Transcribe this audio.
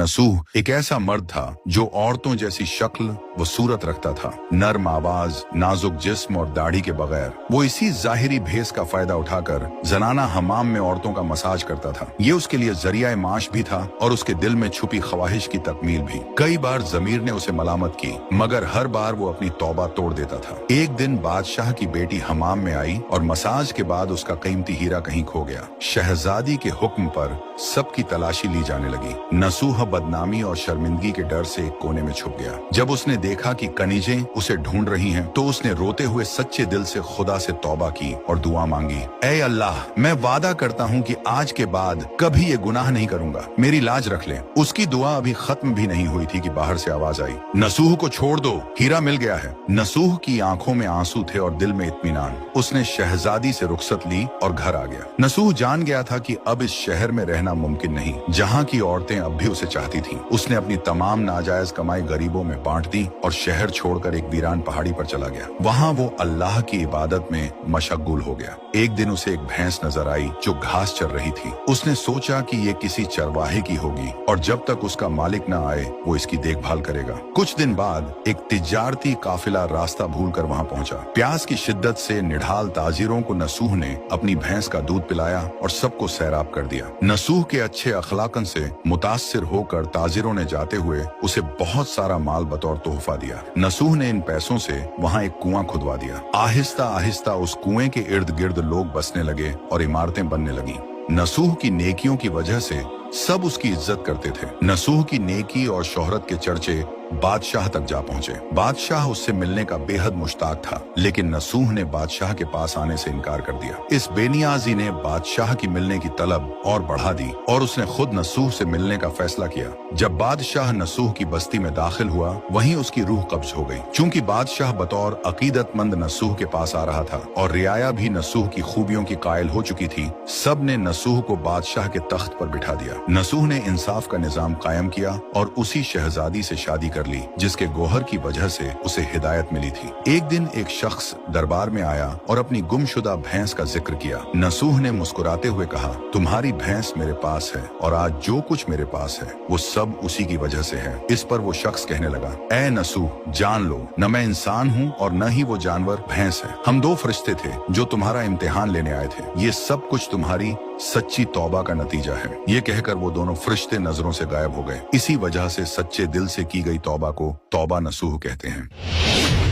नसूह एक ऐसा मर्द था जो औरतों जैसी शक्ल व सूरत रखता था, नर्म आवाज, नाजुक जिस्म और दाढ़ी के बगैर। वो इसी जाहिरी भेस का फायदा उठाकर जनाना हमाम में औरतों का मसाज करता था। ये उसके लिए जरिया माश भी था और उसके दिल में छुपी ख्वाहिश की तकमील भी। कई बार जमीर ने उसे मलामत की, मगर हर बार वो अपनी तौबा तोड़ देता था। एक दिन बादशाह की बेटी हमाम में आई और मसाज के बाद उसका कीमती हीरा कहीं खो गया। शहजादी के हुक्म पर सबकी तलाशी ली जाने लगी। नसूह बदनामी और शर्मिंदगी के डर से एक कोने में छुप गया। जब उसने देखा कि कनीजें उसे ढूंढ रही हैं, तो उसने रोते हुए सच्चे दिल से खुदा से तौबा की और दुआ मांगी, ऐ अल्लाह, मैं वादा करता हूँ कि आज के बाद कभी ये गुनाह नहीं करूंगा, मेरी लाज रख ले। उसकी दुआ अभी खत्म भी नहीं हुई थी कि बाहर से आवाज आई, नसूह को छोड़ दो, हीरा मिल गया है। नसूह की आंखों में आंसू थे और दिल में इत्मीनान। उसने शहजादी से रुखसत ली और घर आ गया। नसूह जान गया था कि अब इस शहर में रहना मुमकिन नहीं, जहाँ की औरतें अब भी उसे चाहती थीं। उसने अपनी तमाम नाजायज कमाई गरीबों में बांट दी और शहर छोड़कर एक वीरान पहाड़ी पर चला गया। वहाँ वो अल्लाह की इबादत में मशगूल हो गया। एक दिन उसे एक भैंस नजर आई जो घास चर रही थी। उसने सोचा कि ये किसी चरवाहे की होगी और जब तक उसका मालिक न आए वो इसकी देखभाल करेगा। कुछ दिन बाद एक तिजारती काफिला रास्ता भूलकर वहाँ पहुंचा। प्यास की शिद्दत से निढाल ताजिरों को नसूह ने अपनी भैंस का दूध पिलाया और सबको सैराब कर दिया। नसूह के अच्छे अखलाकन से मुतासिर होकर ताजिरों ने जाते हुए उसे बहुत सारा माल बतौर तोहफा दिया। नसूह ने इन पैसों से वहाँ एक कुआं खुदवा दिया। आहिस्ता आहिस्ता उस कुएं के इर्द गिर्द लोग बसने लगे और इमारतें बनने लगी। नसूह की नेकियों की वजह से सब उसकी इज्जत करते थे। नसूह की नेकी और शोहरत के चर्चे बादशाह तक जा पहुंचे। बादशाह उससे मिलने का बेहद मुश्ताक था, लेकिन नसूह ने बादशाह के पास आने से इनकार कर दिया। इस बेनियाजी ने बादशाह की मिलने की तलब और बढ़ा दी और उसने खुद नसूह से मिलने का फैसला किया। जब बादशाह नसूह की बस्ती में दाखिल हुआ, वहीं उसकी रूह कब्ज हो गई। चूंकि बादशाह बतौर अकीदतमंद नसूह के पास आ रहा था और रियाया भी नसूह की खूबियों की कायल हो चुकी थी, सब ने नसूह को बादशाह के तख्त पर बिठा दिया। नसूह ने इंसाफ का निजाम कायम किया और उसी शहजादी से शादी कर ली जिसके गोहर की वजह से उसे हिदायत मिली थी। एक दिन एक शख्स दरबार में आया और अपनी गुमशुदा भैंस का जिक्र किया। नसूह ने मुस्कुराते हुए कहा, तुम्हारी भैंस मेरे पास है और आज जो कुछ मेरे पास है वो सब उसी की वजह से है। इस पर वो शख्स कहने लगा, ऐ नसूह, जान लो, न मैं इंसान हूँ और न ही वो जानवर भैंस है। हम दो फरिश्ते थे जो तुम्हारा इम्तिहान लेने आए थे। ये सब कुछ तुम्हारी सच्ची तौबा का नतीजा है। ये कहकर वो दोनों फरिश्ते नजरों से गायब हो गए। इसी वजह से सच्चे दिल से की गई तौबा को तौबा नसूह कहते हैं।